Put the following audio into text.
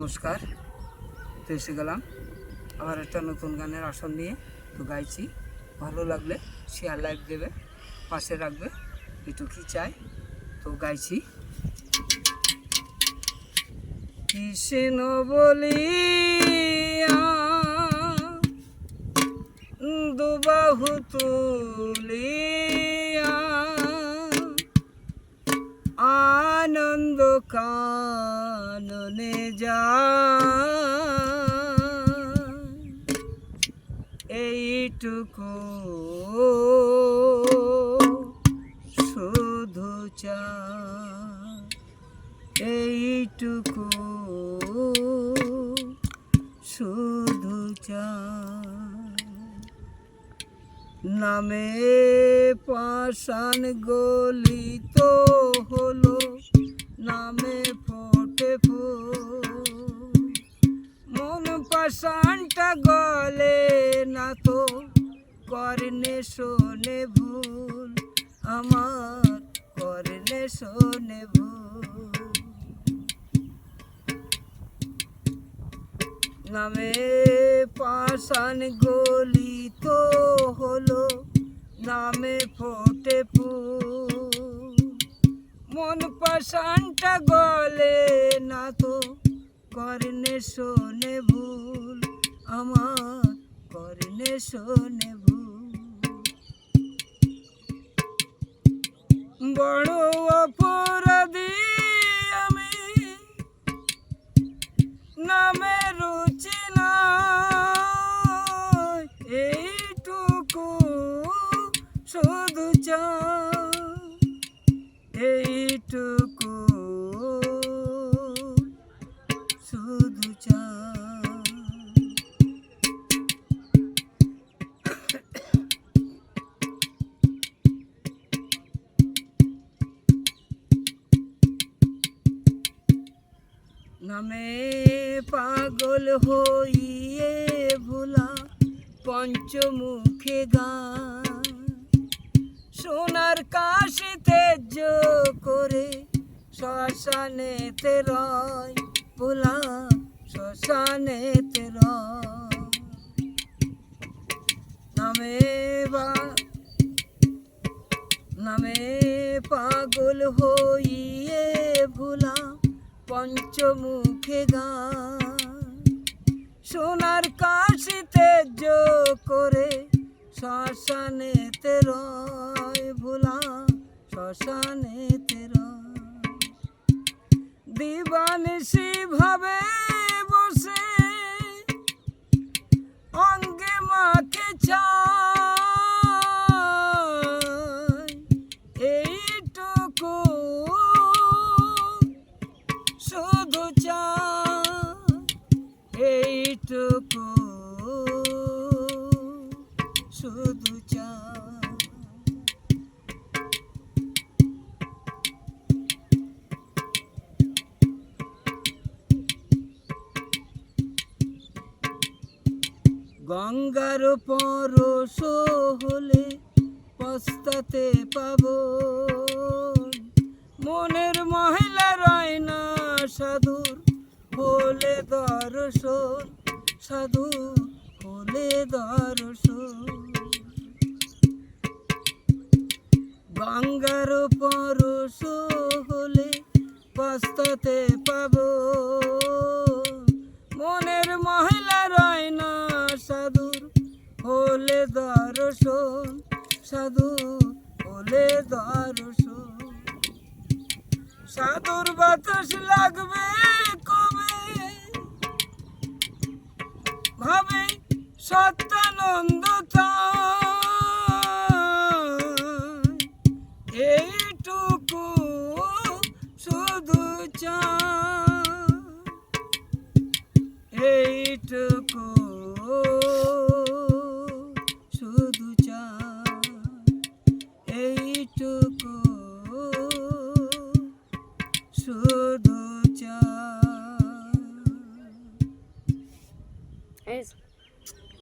নমস্কার। তো এসে গেলাম আবার একটা নতুন গানের আসর নিয়ে। তো গাইছি, ভালো লাগলে শেয়ার লাইক দেবে, পাশে রাখবে, এটুকুই চাই। তো গাইছি। কৃষ্ণ বলিয়া দুবাহু তুলিয়া আনন্দ কাননে যায়, এইটুকু শুধু চাই, এইটুকু শুধু চাই। নামে পাষাণ গলিত হলো, নামে ফোটে ফুল, মন পাষাণটা গলে না তো, করলে শোনে ভুল, আমার করলে শোনে ভুল। নামে পাষাণ গলিত হলো, নামে ফোটে ফুল, মন পাষাণটা গলে না তো, করলে শোনে ভুল, আমার করলে শোনে ভুল। বড় অপরাধী আমি, নামে রুচি নাই, এইটুকু শুধু চাই, এইটুকু শুধু চাই। নামে পাগল হইয়ে ভোলা পঞ্চমুখে গান, সোনার কাশি তেজ করে শ্মশানেতে রয়, ভোলা শ্মশানেতে রয়। নামে পাগল হইয়ে ভোলা পঞ্চমুখে গান, সোনার কাশি তেজ করে শ্মশানেতে রয়, ভোলা শ্মশানেতে রয়। দিবানিশি ভাবে বসে অঙ্গে মাকে চায়, এইটুকু শুধু চাই, এইটুকু শুধু চাই। গঙ্গার পরশ হলে পস্তাতে পাবো, মনের মহিলা রয় না সাধুর হলে দর্শন, সাধু হলে দর্শন। গঙ্গার পরশ হলে পস্তাতে পাবো, মনের মহিলা রয় না সাধুর হলে দর্শন, সাধু হলে দর্শন। সাধুর বাতাস লাগবে কবে ভাবে সত্যানন্দ চায়, এইটুকু